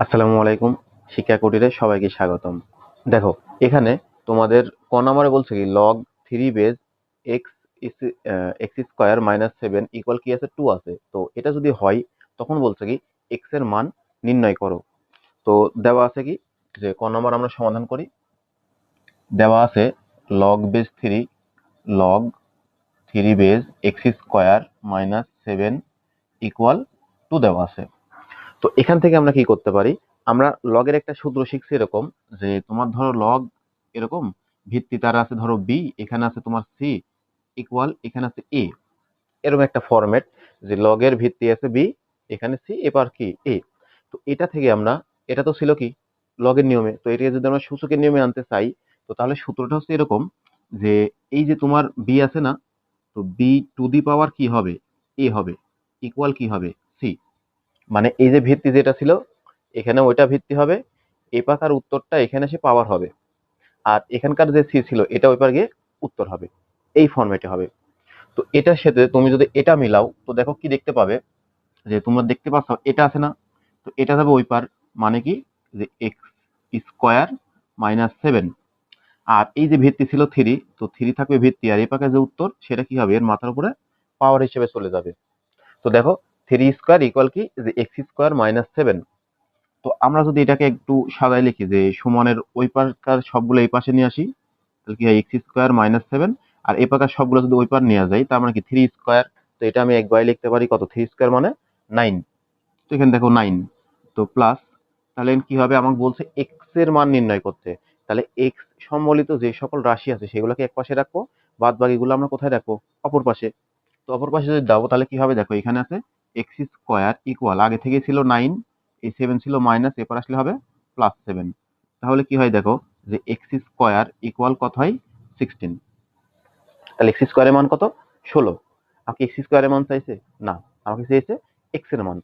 আসসালামু আলাইকুম। শিক্ষা কুটিরে সবাইকে স্বাগতম। দেখো, এখানে তোমাদের ক নম্বরে বলছে কি log 3 base x x square minus 7 equal কি আছে 2 আছে। তো এটা যদি হয় তখন বলছে কি এক্স এর মান নির্ণয় করো। তো দেওয়া আছে কি যে ক নম্বর আমরা সমাধান করি। দেওয়া আছে log base 3 log 3 base x square minus 7 equal 2 দেওয়া আছে। তো এখান থেকে আমরা কি করতে পারি, আমরা লগের একটা সূত্র শিখছি এরকম যে তোমার ধরো লগ এরকম ভিত্তি তার আছে ধরো বি, এখানে আছে তোমার সি ইকুয়াল এখানে আছে এ, এরকম একটা ফরম্যাট যে লগের ভিত্তি আছে বি, এখানে সি, এবার কি এ। তো এটা থেকে আমরা, এটা তো ছিল কি লগের নিয়মে, তো এটাকে যদি আমরা সূচকের নিয়মে আনতে চাই তো তাহলে সূত্রটা হচ্ছে এরকম যে এই যে তোমার বি আছে না, তো বি টু দি পাওয়ার কি হবে এ হবে ইকুয়াল কি হবে সি। মানে এই যে ভিত্তি যেটা ছিল এখানে ওইটা ভিত্তি হবে, এই পাতার উত্তরটা এখানে এসে পাওয়ার হবে, আর এখানকার যে সি ছিল এটা ওই পার গিয়ে উত্তর হবে, এই ফরম্যাটে হবে। তো এটার সাথে তুমি যদি এটা মিলাও তো দেখো কি দেখতে পাবে, যে তোমরা দেখতে পাচ্ছ এটা আছে না, তো এটা যাবে ওই পার, মানে কি যে এক্স স্কোয়ার মাইনাস 7, আর এই যে ভিত্তি ছিল 3, তো 3 থাকবে ভিত্তি, আর এই পাকে যে উত্তর সেটা কি হবে এর মাথার উপরে পাওয়ার হিসেবে চলে যাবে। তো দেখো 3 স্কোয়ার ইকুয়াল কি যে এক্স স্কোয়ার মাইনাস 7। তো আমরা যদি এটাকে একটু সাজায় লিখি যে সমানের ওই পাশকার সবগুলো এই পাশে নিয়ে আসি, তাহলে কি হয় এক্স স্কোয়ার মাইনাস 7, আর এই পাকার সবগুলো যদি ওই পার নিয়ে যাই তার মানে কি 3 স্কোয়ার। তো এটা আমি একবারে লিখতে পারি কত, 3 স্কোয়ার মানে 9। তো এখানে দেখো 9, তো প্লাস, তাহলে কি হবে আমাকে বলছে এক্স এর মান নির্ণয় করতে, তাহলে এক্স সম্বলিত যে সকল রাশি আছে সেগুলোকে এক পাশে রাখবো, বাদ বাকিগুলো আমরা কোথায় রাখবো অপর পাশে। তো অপর পাশে যদি দাও তাহলে কি হবে, দেখো এখানে আছে এক্স স্কোয়ার ইকুয়াল আগে থেকে ছিল 9, এই 7 ছিল মাইনাস, এরপর আসলে হবে +7। তাহলে কি হয় দেখো যে এক্স স্কোয়ার ইকুয়াল কত হয় 16। তাহলে এক্স স্কোয়ারের মান কত 16। আমাকে এক্স স্কোয়ারের মান চাইছে না, আমাকে চেয়েছে এক্স এর মান।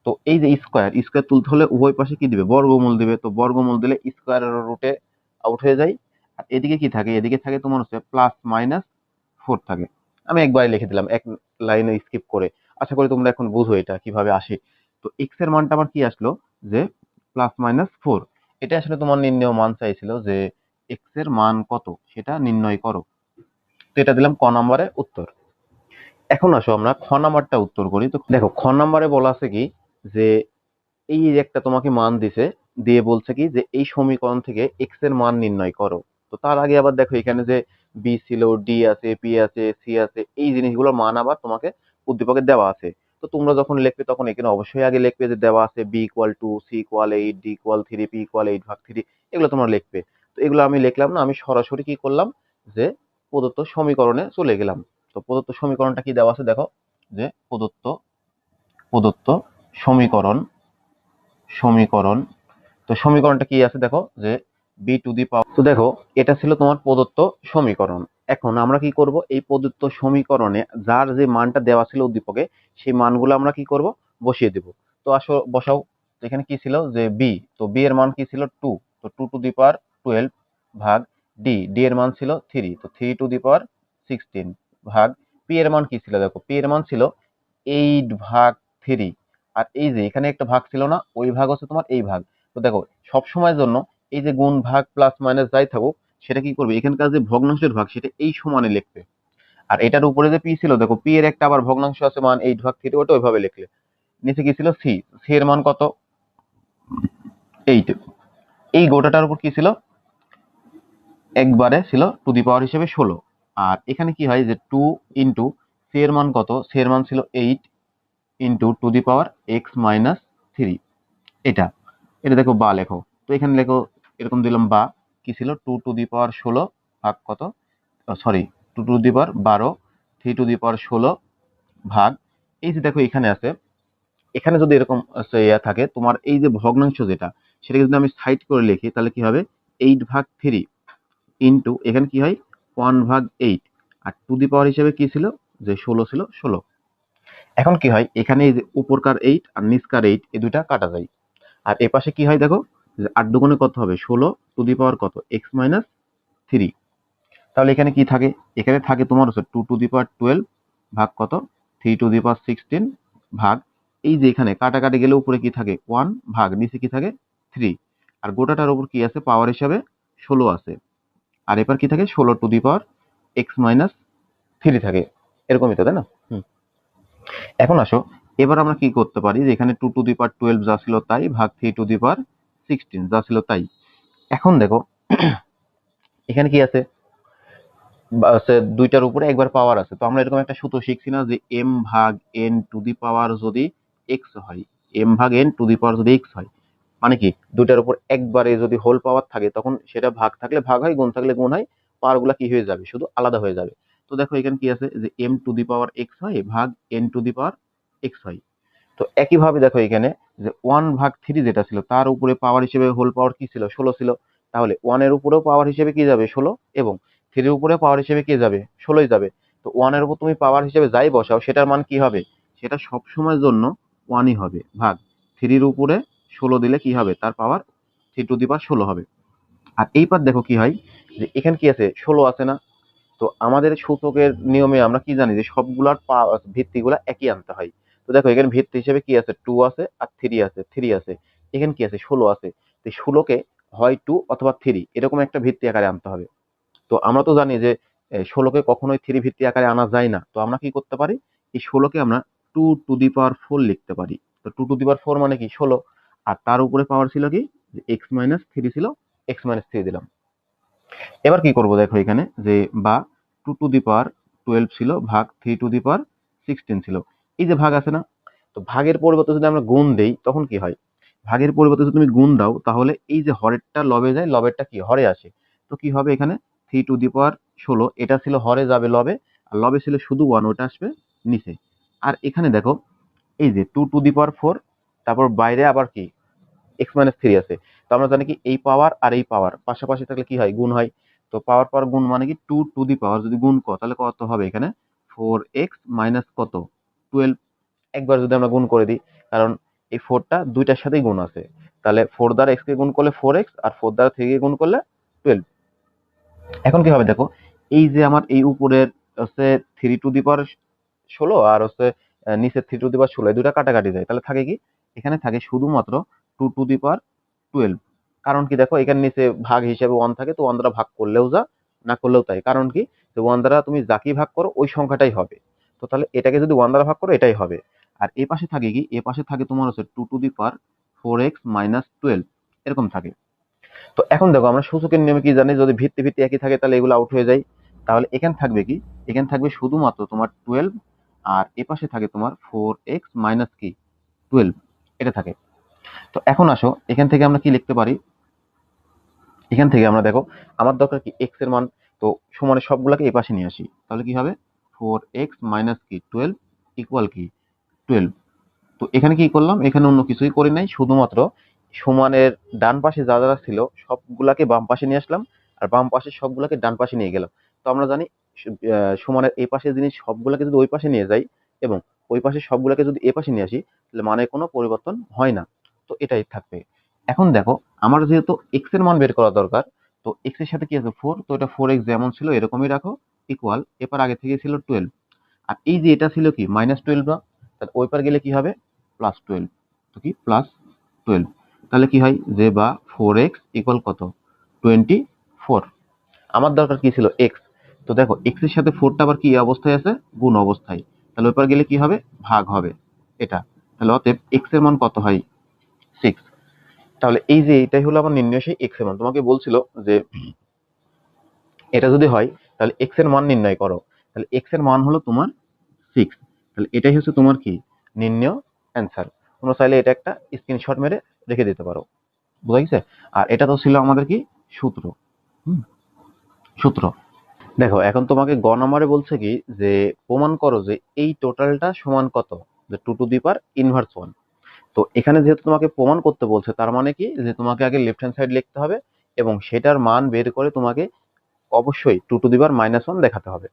তো এই যে স্কোয়ার স্কোয়ার তুলতে হলে উভয় পাশে কি দিবে বর্গমূল দিবে, তো বর্গমূল দিলে স্কোয়ারের রুটে আউট হয়ে যায়। আর এদিকে কি থাকে, এদিকে থাকে তোমার হচ্ছে +-4 থাকে। আমি একবারে লিখে দিলাম এক লাইনে স্কিপ করে। আশা করি তোমরা এখন বুঝো এটা কিভাবে আসে। তো এক্স এর মানটা আমার কি আসলো যে +-4। এটা আসলে তোমার নির্ণয় মান চাইছিল যে এক্স এর মান কত সেটা নির্ণয় করো। তো এটা দিলাম ক নম্বরে উত্তর। এখন আসো আমরা খ নাম্বারটা উত্তর করি। তো দেখো খ নাম্বারে বলা আছে কি যে এই যে একটা তোমাকে মান দিছে, দিয়ে বলছে কি যে এই সমীকরণ থেকে এক্স এর মান নির্ণয় করো। তো তার আগে আবার দেখো এখানে যে বি ছিল, ডি আছে, পি আছে, সি আছে, এই জিনিসগুলোর মান আবার তোমাকে উদ্দীপকে দেওয়া আছে। তো তোমরা যখন লিখবে তখন এখানে অবশ্যই আগে লিখবে যে দেওয়া আছে B equal 2, C equal 8, D equal 3, P equal 8/3, এগুলো তোমরা লিখবে। তো এগুলো আমি লিখলাম না, আমি সরাসরি কি করলাম যে প্রদত্ত সমীকরণে চলে গেলাম। তো প্রদত্ত সমীকরণটা কি দেওয়া আছে দেখো, যে প্রদত্ত প্রদত্ত সমীকরণ সমীকরণ তো সমীকরণটা কি আছে দেখো যে বি টু দি পাওয়ার। তো দেখো এটা ছিল তোমার প্রদত্ত সমীকরণ। এখন আমরা কি করব, এই প্রদত্ত সমীকরণে যার যে মানটা দেওয়া ছিল উদ্দীপকে সেই মানগুলো আমরা কি করব বসিয়ে দেব। তো আসো বসাও। এখানে কি ছিল যে বি, তো বি এর মান কি ছিল 2, তো 2 টু দি পাওয়ার 12 ভাগ ডি, ডি এর মান ছিল 3, তো 3 টু দি পাওয়ার 16 ভাগ পি এর মান কি ছিল দেখো, পি এর মান ছিল 8/3। আর এই যে এখানে একটা ভাগ ছিল না, ওই ভাগ হচ্ছে তোমার এই ভাগ। তো দেখো সব সময়ের জন্য এই যে গুণ ভাগ প্লাস মাইনাস যাই থাকুক সেটা কি করবে, এখানকার যে ভগ্নাংশের ভাগ সেটা এই সমানে লিখবে। আর এটার উপরে যে পি ছিল দেখো, পি এর একটা আবার ভগ্নাংশ আছে মান 8/3, ওটা ওইভাবে লিখলে। নিচে কি ছিল সি, সি এর মান কত 8। এই গোটাটার উপর কি ছিল একবারে ছিল টু দি পাওয়ার হিসেবে 16। আর এখানে কি হয় যে 2 ইন্টু সি এর মান কত, সি এর মান ছিল 8 into two the power x-3। এটা এটা দেখো বা লেখো, তো এখানে লেখো এরকম দিলাম বা কি ছিল 2 টু দি পাওয়ার 16 ভাগ কত, sorry 2 to the power 12, 3 to the power 16 ভাগ, এই যে দেখো এখানে আছে, এখানে যদি এরকম ইয়া থাকে তোমার এই যে ভগ্নাংশ যেটা সেটাকে যদি আমি সাইড করে লিখি তাহলে কি হবে 8/3 ইন্টু এখানে কি হয় 1/8, আর টু দি পাওয়ার হিসেবে কি ছিল যে 16 ছিল 16। এখন কি হয় এখানে এই যে উপরকার 8 আর নিচকার 8 এই দুইটা কাটা যায়। আর এ পাশে কি হয় দেখো যে 8 দুগুণে কত হবে 16 টু দি পাওয়ার কত x-3। তাহলে এখানে কি থাকে, এখানে থাকে তোমার হচ্ছে 2 টু দি পাওয়ার 12 ভাগ কত 3 টু দি পাওয়ার 16 ভাগ, এই যে এখানে কাটাকাটি গেলে উপরে কি থাকে 1 ভাগ নিচে কি থাকে 3, আর গোটাটার উপর কি আছে পাওয়ার হিসাবে 16 আছে, আর এবার কি থাকে 16 two the power x minus 3 থাকে, এরকমই তো, তাই না? এখন আসো, এবার আমরা কি করতে পারি যে এখানে 2 টু দি পাওয়ার 12 যা ছিল তাই ভাগ 3 টু দি পাওয়ার 16 যা ছিল তাই। এখন দেখো এখানে কি আছে, দুইটার উপরে একবার পাওয়ার আছে, তো আমরা এরকম একটা সূত্র শিখছি না যে m ভাগ n টু দি পাওয়ার যদি x হয়, m ভাগ n টু দি পাওয়ার যদি x হয়, মানে কি দুইটার উপর একবারে যদি হোল পাওয়ার থাকে তখন সেটা ভাগ থাকলে ভাগ হয়, গুণ থাকলে গুণ হয়, পাওয়ার গুলা কি হয়ে যাবে, শুধু আলাদা হয়ে যাবে। তো দেখো এখানে কি আছে যে m two the power x হয় ভাগ n two the power x হয়। তো একইভাবে দেখো এখানে যে 1 ভাগ 3 যেটা ছিল তার উপরে পাওয়ার হিসেবে হোল পাওয়ার কি ছিল 16 ছিল, তাহলে 1 এর উপরেও পাওয়ার হিসেবে কি যাবে 16, এবং 3 এর উপরে পাওয়ার হিসেবে কি যাবে 16ই যাবে। তো 1 এর উপর তুমি পাওয়ার হিসেবে যাই বসাও সেটার মান কি হবে, সেটা সব সময়ের জন্য 1ই হবে, ভাগ 3 এর উপরে 16 দিলে কি হবে তার পাওয়ার 3 টু দি পাওয়ার 16 হবে। আর এইবার দেখো কি হয় যে এখানে কি আছে 16 আছে না, তো আমাদের সূচকের নিয়মে আমরা কি জানি যে সবগুলার ভিত্তিগুলা একই আনতে হয়। তো দেখো এখানে ভিত্তি হিসেবে কি আছে 2 আছে আর 3 আছে, 3 আছে, এখানে কি আছে 16 আছে, তো 16কে হয় 2 অথবা 3 এরকম একটা ভিত্তি আকারে আনতে হবে। তো আমরা তো জানি যে 16কে কখনোই 3 ভিত্তি আকারে আনা যায় না, তো আমরা কি করতে পারি এই 16কে আমরা 2 টু দি পাওয়ার 4 লিখতে পারি। তো 2 টু দি পাওয়ার 4 মানে কি 16, আর তার উপরে পাওয়ার ছিল কি যে x মাইনাস 3 ছিল, x মাইনাস 3 দিলাম। এবার কি করব দেখো এখানে যে বা 2 টু দি পাওয়ার 12 ছিল ভাগ 3 টু দি পাওয়ার 16 ছিল, এই যে ভাগ আছে না, তো ভাগের পরিবর্তে যদি আমরা গুণ দেই তখন কি হয়, ভাগের পরিবর্তে যদি তুমি গুণ দাও তাহলে এই যে হরেরটা লবে যায়, লবেরটা কি হরে আসে, তো কি হবে এখানে 3 টু দি পাওয়ার 16 এটা ছিল হরে যাবে লবে, আর লবে ছিল শুধু 1 ওটা আসবে নিচে। আর এখানে দেখো এই যে 2 টু দি পাওয়ার 4, তারপর বাইরে আবার কি x মাইনাস 3 আছে, তো আমরা জানি কি এই পাওয়ার আর এই পাওয়ার পাশাপাশি থাকলে কি হয় গুণ হয়, তো পাওয়ার পাওয়ার গুণ মানে কি 2 টু দি পাওয়ার যদি গুণ করো তাহলে কত হবে এখানে 4x মাইনাস কত 12, একবার যদি আমরা গুণ করে দিই, কারণ এই 4টা দুইটার সাথেই গুণ আছে, তাহলে 4 দ্বারা x কে গুণ করলে 4x আর 4 দ্বারা 3 কে গুণ করলে 12। এখন কি হবে দেখো এই যে আমার এই উপরের হচ্ছে 3 টু দি পাওয়ার 16 আর হচ্ছে নিচে 3 টু দি পাওয়ার 16 এই দুটা কাটাকাটি যায়, তাহলে থাকে কি এখানে থাকে শুধুমাত্র 2 টু দি পাওয়ার 12। কারণ কি দেখো এখানে নিচে ভাগ হিসেবে 1 থাকে, তো 1 দ্বারা ভাগ করলেও যা না করলেও তাই, কারণ কি যে 1 দ্বারা তুমি যাকেই ভাগ করো ওই সংখ্যাটাই হবে, তো তাহলে এটাকে যদি 1 দ্বারা ভাগ করো এটাই হবে। আর এই পাশে থাকে কি, এই পাশে থাকে তোমার হচ্ছে 2 to the power 4x minus 12 এরকম থাকে। তো এখন দেখো আমরা সূচকের নিয়মে কি জানি যদি ভিত্তি ভিত্তি একই থাকে তাহলে এগুলো আউট হয়ে যায়, তাহলে এখানে থাকবে কি, এখানে থাকবে শুধুমাত্র তোমার 12, আর এ পাশে থাকে তোমার 4x মাইনাস কি 12 এটা থাকে। তো এখন আসো এখান থেকে আমরা কি লিখতে পারি, এখান থেকে আমরা দেখো আমার দরকার কি x এর মান, তো সমানের সবগুলাকে এই পাশে নিয়ে আসি, তাহলে কি হবে 4x মাইনাস কি 12 ইকুয়াল কি 12। তো এখানে কি করলাম, এখানে অন্য কিছুই করি নাই, শুধুমাত্র সমানের ডান পাশে যা যা ছিল সবগুলাকে বাম পাশে নিয়ে আসলাম, আর বাম পাশে সবগুলাকে ডান পাশে নিয়ে গেলাম। তো আমরা জানি সমানের এই পাশের জিনিস সবগুলাকে যদি ওই পাশে নিয়ে যাই এবং ওই পাশে সবগুলাকে যদি এ পাশে নিয়ে আসি তাহলে মানে কোনো পরিবর্তন হয় না, তো এটাই থাকবে। এখন দেখো আমার যেহেতু এক্স এর মান বের করা দরকার, তো এক্স এর সাথে কি আছে 4, তো এটা 4x যেমন ছিল এরকমই রাখো ইকুয়াল, এরপর আগে থেকে ছিল 12, আর এই যে এটা ছিল কি মাইনাস 12 না, তাহলে ওই পার গেলে কি হবে প্লাস 12, তো কি প্লাস 12, তাহলে কি হয় যে বা 4x ইকুয়াল কত 24। আমার দরকার কি ছিল এক্স, তো দেখো এক্স এর সাথে 4টা আবার কি অবস্থায় আছে গুণ অবস্থায়, তাহলে ওই পার গেলে কি হবে ভাগ হবে এটা, তাহলে অতএব এক্স এর মান কত হয় 6। তাহলে এই যে এটাই হলো আমার নির্ণয় সেই এক্স এর মান, তোমাকে বলছিল যে এটা যদি হয় তাহলে এক্স এর মান নির্ণয় করো, তাহলে এক্স এর মান হলো তোমার 6, তাহলে এটাই হচ্ছে তোমার কি নির্ণয় অ্যান্সার। তোমরা চাইলে এটা একটা স্ক্রিনশট মেরে রেখে দিতে পারো, বুঝা গেছে। আর এটা তো ছিল আমাদের কি সূত্র, সূত্র। দেখো এখন তোমাকে গ নাম্বারে বলছে কি যে প্রমাণ করো যে এই টোটালটা সমান কত, যে 2 টু দি পাওয়ার ইনভার্স 1। তো এখানে যেহেতু তোমাকে প্রমাণ করতে বলছে তার মানে কি যে তোমাকে আগে লেফট হ্যান্ড সাইড লিখতে হবে এবং সেটার মান বের করে তোমাকে অবশ্যই 2 টু দি পাওয়ার মাইনাস 1 দেখাতে হবে।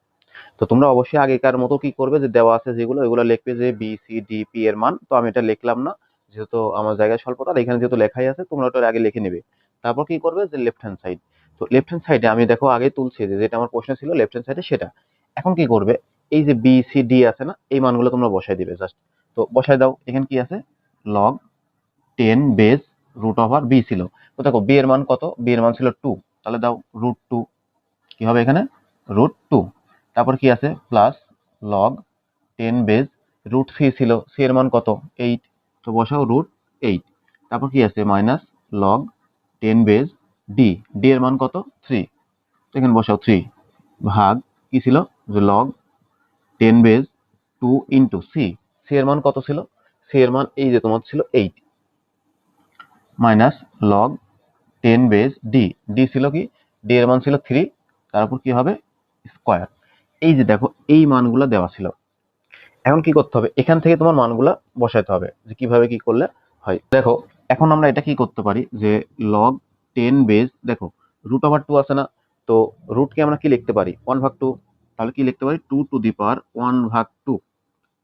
তো তোমরা অবশ্যই আগেকার মতো কি করবে যে দেওয়া আছে যেগুলো এগুলো লিখবে যে বি সি ডি পি এর মান, তো আমি এটা লিখলাম না যেহেতু আমার জায়গায় স্বল্পতা, আর এখানে যেহেতু লেখাই আছে তোমরা ওটা আগে লিখে নেবে। তারপর কি করবে যে লেফট হ্যান্ড সাইড, তো লেফট হ্যান্ড সাইডে আমি দেখো আগে তুলছি যে যেটা আমার প্রশ্ন ছিল লেফট হ্যান্ড সাইডে সেটা। এখন কি করবে এই যে বি সি ডি আছে না এই মানগুলো তোমরা বসাই দিবে জাস্ট, তো বসাই দাও। এখানে কি আছে log 10 base root over B ছিল। তো দেখো বি এর মান কত, বি এর মান ছিল 2, তাহলে দাও √2, কি হবে এখানে √2। তারপর কি আছে প্লাস লগ 10 বেজ √3 ছিল, সি এর মান কত 8, তো বসাও √8। তারপর কি আছে minus log 10 base D, D এর মান কত 3, তো এখানে বসাও 3 ভাগ কি ছিল যে log 10 base 2 into C, C এর মান কত ছিল, সি এর মান এই যে তোমার ছিল 8 minus log 10 base D, D ছিল কি, ডি এর মান ছিল 3, তারপর কি হবে স্কয়ার। এই যে দেখো এই মানগুলো দেওয়া ছিল, এখন কি করতে হবে এখান থেকে তোমার মানগুলা বসাইতে হবে যে কিভাবে কি করলে হয়। দেখো এখন আমরা এটা কি করতে পারি যে লগ 10 বেজ দেখো √2 আছে না, তো রুটকে আমরা কি লিখতে পারি 1/2, তাহলে কি লিখতে পারি 2⁻1/2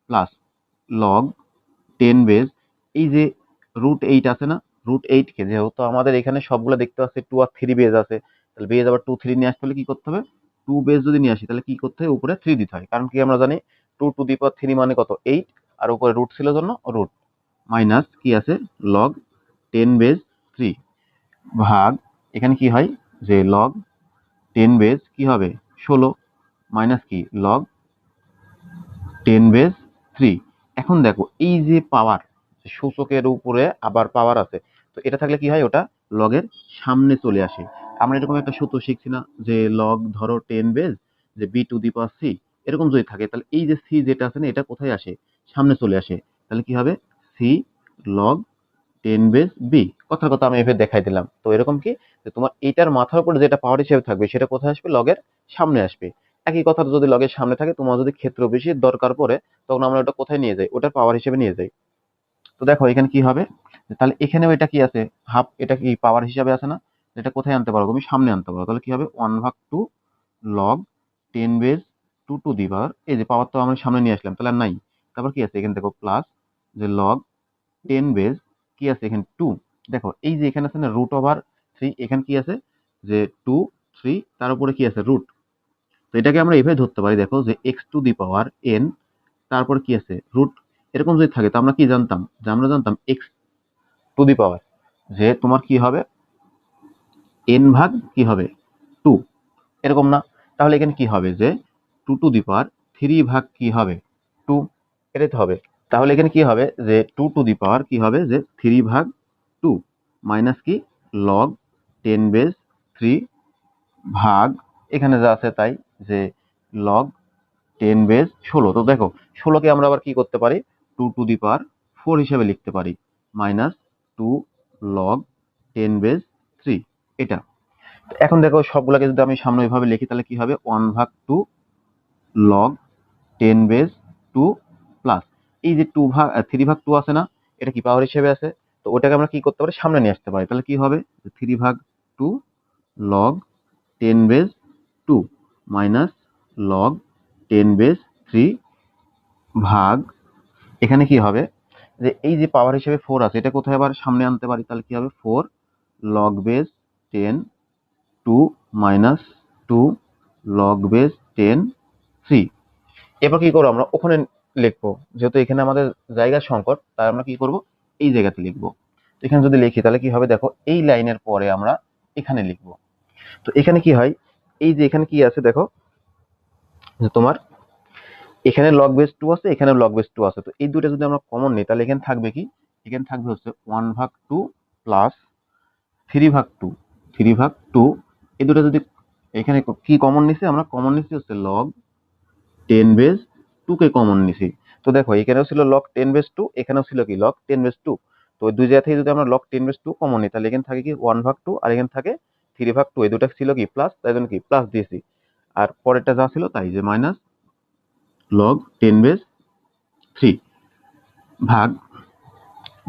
প্লাস লগ 10 বেজ এই যে √8 আছে না, √8 কে যেহেতু আমাদের এখানে সবগুলো দেখতে পাচ্ছি 2 আর 3 বেজ আছে, তাহলে বেজ আবার 2 3 নিয়ে আসতে হলে কি করতে হবে 2 বেজ যদি নিয়ে আসি তাহলে কি করতে হয় উপরে 3 দিতে হয়, কারণ কি আমরা জানি 2⁻3 মানে কত 8, আর উপরে রুট ছিল জন্য রুট, মাইনাস কি আছে লগ 10 বেজ 3 ভাগ এখানে কি হয় যে লগ 10 বেজ কি হবে 16 মাইনাস কি লগ 10 বেজ 3। এখন দেখো এই যে পাওয়ার সূচকের উপরে আবার পাওয়ার আছে, তো এটা থাকলে কি হয় ওটা লগের সামনে চলে আসে। আমরা এরকম একটা সূত্র শিখছি না যে লগ ধরো 10 বেজ যে b⁻c, এরকম যদি থাকে তাহলে এই যে সি যেটা আছে না এটা কোথায় আসে সামনে চলে আসে, তাহলে কি হবে সি লগ 10 বেজ বি। কথার কথা আমি এভাবে দেখাই দিলাম। তো এরকম কি যে তোমার এইটার মাথার উপরে যেটা পাওয়ার হিসেবে থাকবে সেটা কোথায় আসবে লগের সামনে আসবে। একই কথা যদি লগের সামনে থাকে তোমার যদি ক্ষেত্র বেশি দরকার পড়ে তখন আমরা ওটা কোথায় নিয়ে যাই ওটার পাওয়ার হিসেবে নিয়ে যাই। তো দেখো এখানে কি হবে তাহলে এখানেও এটা কি আছে হাফ, এটা কি পাওয়ার হিসাবে আছে না, এটা কোথায় আনতে পারো তুমি সামনে আনতে পারো, তাহলে কি হবে 1/2 লগ 10 বেজ 2 টু দি পাওয়ার এই যে পাওয়ার তো আমরা সামনে নিয়ে আসলাম তাহলে আর নাই। তারপর কি আছে এখানে দেখো প্লাস যে লগ 10 বেজ কি আছে এখানে 2, দেখো এই যে এখানে আছে না √3, এখানে কি আছে যে 2 3 তার উপরে কি আছে রুট, তো এটাকে আমরা এইভাবে ধরতে পারি দেখো যে x⁻n তারপর কি আছে রুট, এরকম যদি থাকে তো আমরা কি জানতাম যে আমরা জানতাম x⁻, যে তোমার কি হবে n ভাগ কি হবে 2, এরকম না, তাহলে এখানে কি হবে যে 2⁻3 ভাগ কি হবে 2, এটাই তো হবে। তাহলে এখানে কি হবে যে 2 কি হবে যে 3 ভাগ 2 মাইনাস কি লগ 10 বেজ 3 ভাগ এখানে যা আছে তাই যে লগ 10 বেজ 16। তো দেখো 16 কে আমরা আবার কি করতে পারি 2⁻4 হিসেবে লিখতে পারি মাইনাস 2 লগ 10 বেজ 3 এটা। তো এখন দেখো সবগুলোকে যদি আমি সামনে ওইভাবে লিখি তাহলে কি হবে 1/2 লগ 10 বেজ 2 প্লাস এই যে 3/2 আছে না, এটা কি পাওয়ার হিসেবে আছে, তো ওটাকে আমরা কি করতে পারি সামনে নিয়ে আসতে পারি, তাহলে কি হবে 3/2 log 10 base 2 minus log 10 base 3 ভাগ এখানে কি হবে যে এই যে পাওয়ার হিসেবে 4 আছে এটা কোথায় আবার সামনে আনতে পারি, তাহলে কি হবে 4 log base 10 2 minus 2 log base 10 3। এরপর কি করবো আমরা ওখানে লিখবো, যেহেতু এখানে আমাদের জায়গার সংকট তাই আমরা কি করব এই জায়গাতে লিখবো। তো এখানে যদি লিখি তাহলে কি হবে দেখো এই লাইনের পরে আমরা এখানে লিখবো। তো এখানে কি হয় এই যে এখানে কি আছে দেখো যে তোমার এখানে লগ বেস 2 আছে এখানে লগ বেস 2 আছে, তো এই দুটো যদি আমরা কমন নিই তাহলে এখানে থাকবে কি, এখানে থাকবে হচ্ছে 1/2 প্লাস 3/2, 3/2 এই দুটো যদি এখানে কি কমন নিছি আমরা কমন নিছি হচ্ছে লগ 10 বেস 2 কে কমন নিছি। তো দেখো এখানেও ছিল লগ 10 বেস 2 এখানেও ছিল কি লগ 10 বেস 2, তো ওই দুই জায়গা থেকে যদি আমরা লগ 10 বেস 2 কমন নিই তাহলে এখানে থাকে কি 1/2 আর এখানে থাকে 3/2, এই দুটো ছিল কি প্লাস তাই জন্য কি প্লাস দিয়েছি, আর পরেরটা যা ছিল তাই যে মাইনাস লগ 10 বেস 3 ভাগ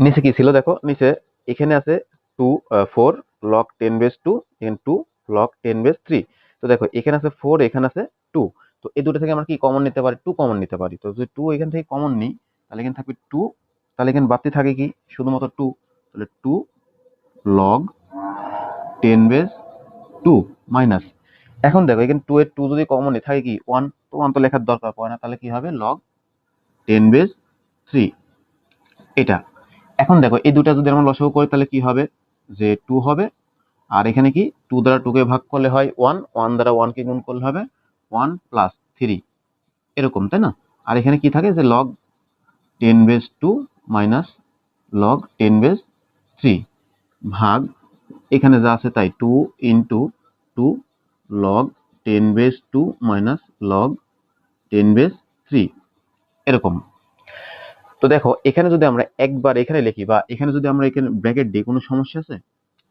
নিচে কি ছিল দেখো নিচে এখানে আছে 4 লগ 10 বেস 2 এখানে 2 লগ 10 বেস 3, তো দেখো এখানে আছে 4 এখানে আছে 2, তো এই দুটো থেকে আমরা কি কমন নিতে পারি 2 কমন নিতে পারি, তো যদি 2 এখান থেকে কমন নিই তাহলে এখানে থাকবে 2, তাহলে এখানে বাড়তি থাকে কি শুধুমাত্র 2, তাহলে 2 লগ 10 বেস 2 মাইনাস এখন দেখো এখানে 2 এর 2 যদি কমন নিই থাকে কি 1, তো 1 তো লেখার দরকার পড়ে না, তাহলে কি হবে লগ 10 বেস 3 এটা। এখন দেখো এই দুটা যদি আমরা লসাগু করি তাহলে কি হবে, যে 2 হবে, আর এখানে কি 2 দ্বারা 2 কে ভাগ করলে হয় 1, 1 দ্বারা 1 কে গুণ করলে হবে 1 প্লাস 3, এরকম, তাই না? আর এখানে কি থাকে, যে log 10 base 2 minus log 10 base 3 ভাগ এখানে যা আছে তাই 2 into 2 log 10 base 2 minus log 10 base 3, এরকম। তো দেখো এখানে যদি আমরা একবার এখানে লিখি বা এখানে যদি আমরা এখানে ব্র্যাকেট দিই, কোনো সমস্যা আছে?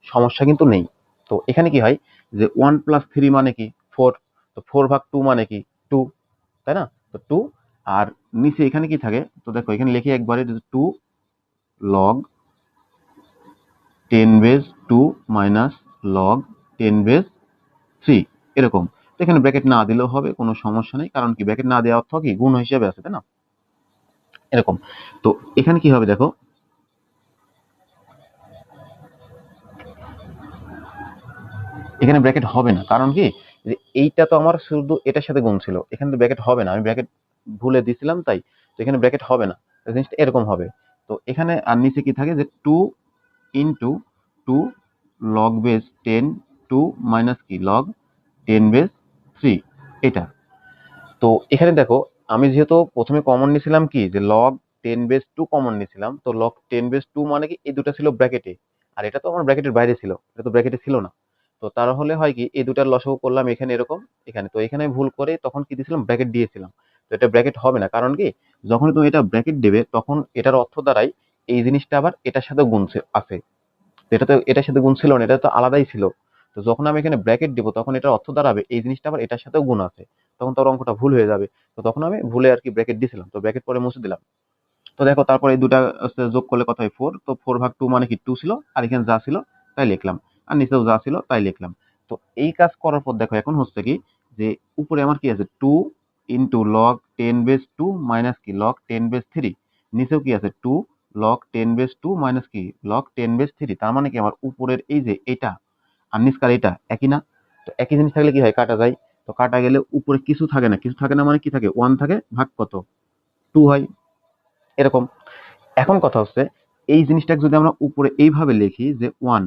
সমস্যা কিন্তু নেই। তো এখানে কি হয়, যে 1 প্লাস 3 মানে কি 4, তো 4 ভাগ 2 মানে কি 2, তাই না? তো 2, আর নিচে এখানে কি থাকে, তো দেখো এখানে লিখি একবারে 2 log 10 base 2 minus log 10 base 3, এরকম। তো এখানে ব্র্যাকেট না দিলেও হবে, কোনো সমস্যা নেই, কারণ কি ব্র্যাকেট না দেওয়া অর্থ কি গুণ হিসেবে আছে, তাই না? এরকম। তো এখানে কি হবে দেখো, এখানে ব্র্যাকেট হবে না, কারণ কি, যে এইটা তো আমার শুধু এটার সাথে গুণ ছিল, এখানে তো ব্র্যাকেট হবে না, আমি ব্র্যাকেট ভুলে দিছিলাম তাই। তো এখানে ব্র্যাকেট হবে না, তো জিনিসটা এরকম হবে। তো এখানে আর নিচে কি থাকে, যে 2 ইন্টু 2 লগ বেস 10 2 মাইনাস কি লগ 10 বেস 3, এটা। তো এখানে দেখো আমি যেহেতু প্রথমে কমন নিয়েছিলাম কি, যে লগ 10 বেস 2 কমন নিয়েছিলাম, তো লগ 10 বেস 2 মানে কি এই দুটো ছিল ব্র্যাকেটে, আর এটা তো আমার ব্র্যাকেটের বাইরে ছিল, এটা তো ব্র্যাকেটে ছিল না। তো তাহলে হয় কি, এই দুটার লসাগু করলাম এখানে এরকম, এখানে তো এখানে ভুল করে তখন কি দিয়েছিলাম, ব্র্যাকেট দিয়েছিলাম। তো এটা ব্র্যাকেট হবে না, কারণ কি, যখন তুমি এটা ব্র্যাকেট দেবে তখন এটার অর্থ দ্বারাই এই জিনিসটা আবার এটার সাথে গুণ আছে। তো এটা তো এটার সাথে গুণ ছিল না, এটা তো আলাদাই ছিল। তো যখন আমি এখানে ব্র্যাকেট দিব তখন এটার অর্থ দাঁড়াবে এই জিনিসটা আবার এটার সাথেও গুণ আছে, তখন তোর অঙ্কটা ভুল হয়ে যাবে। তো তখন আমি ভুলে আর কি ব্র্যাকেট দিছিলাম, তো ব্র্যাকেট পরে মুছে দিলাম। তো দেখো তারপর এই দুটা যোগ করলে কত হয় 4, তো 4 ভাগ 2 মানে কি 2 ছিল, আর এখানে যা ছিল তাই লিখলাম, আর নিচেও যা ছিল তাই লিখলাম। তো এই কাজ করার পর দেখো এখন হচ্ছে কি, যে উপরে আমার কি আছে 2 ইন্টু লগ 10 বেস 2 মাইনাস কি লগ 10 বেস 3, নিচেও কি আছে 2 লগ 10 বেস 2 মাইনাস কি লগ 10 বেস 3, তার মানে কি আমার উপরের এই যে এটা আর নিচকার এটা একই না? তো একই জিনিস থাকলে কি হয়, কাটা যায়। তো কাটা গেলে উপরে কিছু থাকে না, কিছু থাকে না মানে কি থাকে 1 থাকে, ভাগ কত 2 হয়, এরকম। এখন কথা হচ্ছে, এই জিনিসটাকে যদি আমরা উপরে এইভাবে লিখি যে 1,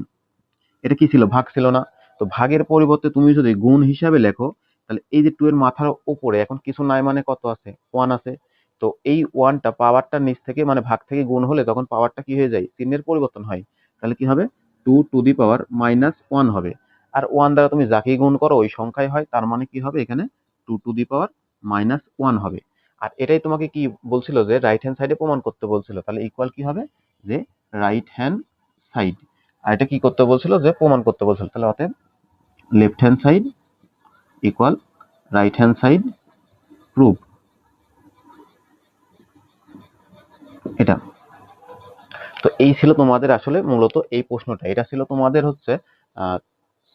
এটা কি ছিল, ভাগ ছিল না? তো ভাগের পরিবর্তে তুমি যদি গুণ হিসাবে লেখো, তাহলে এই যে 2 এর মাথার উপরে এখন কিছু নাই মানে কত আছে, 1 আছে। তো এই 1টা পাওয়ারটা নিচ থেকে মানে ভাগ থেকে গুণ হলে তখন পাওয়ারটা কি হয়ে যায়, চিহ্নের পরিবর্তন হয়। তাহলে কি হবে, 2 টু দি পাওয়ার মাইনাস 1 হবে। আর 1 দ্বারা তুমি যাকেই গুণ করো ওই সংখ্যাই হয়, তার মানে কি হবে এখানে 2 টু দি পাওয়ার মাইনাস 1 হবে। আর এটাই তোমাকে কি বলছিল, যে রাইট হ্যান্ড সাইডে প্রমাণ করতে বলছিল, তাহলে ইকুয়াল কি হবে, যে রাইট হ্যান্ড সাইড। আর এটা কি করতে বলছিল, যে প্রমাণ করতে বলছিল, তাহলে অতএব left hand side equal right hand side prove, এটা। তো এই ছিল তোমাদের আসলে মূলত এই প্রশ্নটা, এটা ছিল তোমাদের হচ্ছে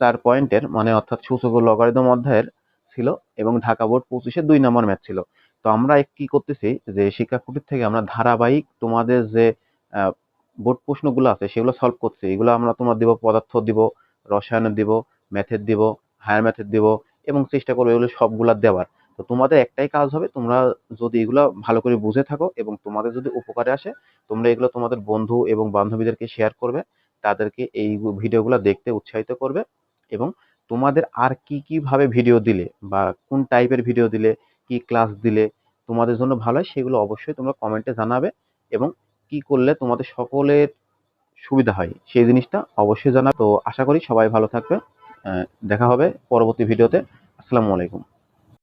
4 পয়েন্টের, মানে অর্থাৎ সূচক ও লগারিদম অধ্যায়ের ছিল, এবং ঢাকা বোর্ড 25-এর 2 নম্বর ম্যাথ ছিল। তো আমরা কি করতেছি, যে শিক্ষা কুটির থেকে আমরা ধারাবাহিক তোমাদের যে বোর্ড প্রশ্নগুলো আছে সেগুলো সলভ করছি, এগুলো আমরা তোমার দিব, পদার্থ দিব, রসায়নের দিব, ম্যাথের দিব, হায়ার ম্যাথের দিব, এবং চেষ্টা করবো এগুলো সবগুলা দেওয়ার। তো তোমাদের একটাই কাজ হবে, তোমরা যদি এগুলো ভালো করে বুঝে থাকো এবং তোমাদের যদি উপকারে আসে, তোমরা এগুলো তোমাদের বন্ধু এবং বান্ধবীদেরকে শেয়ার করবে, তাদেরকে এই ভিডিওগুলো দেখতে উৎসাহিত করবে, এবং তোমাদের আর কি কি ভাবে ভিডিও দিলে বা কোন টাইপের ভিডিও দিলে, কি ক্লাস দিলে তোমাদের জন্য ভালো হয় সেগুলো অবশ্যই তোমরা কমেন্টে জানাবে, এবং কি করলে তোমাদের সকলের সুবিধা হয় সেই জিনিসটা অবশ্যই জানাবে। তো আশা করি সবাই ভালো থাকবে। দেখা হবে পরবর্তী ভিডিওতে। আসসালামু আলাইকুম।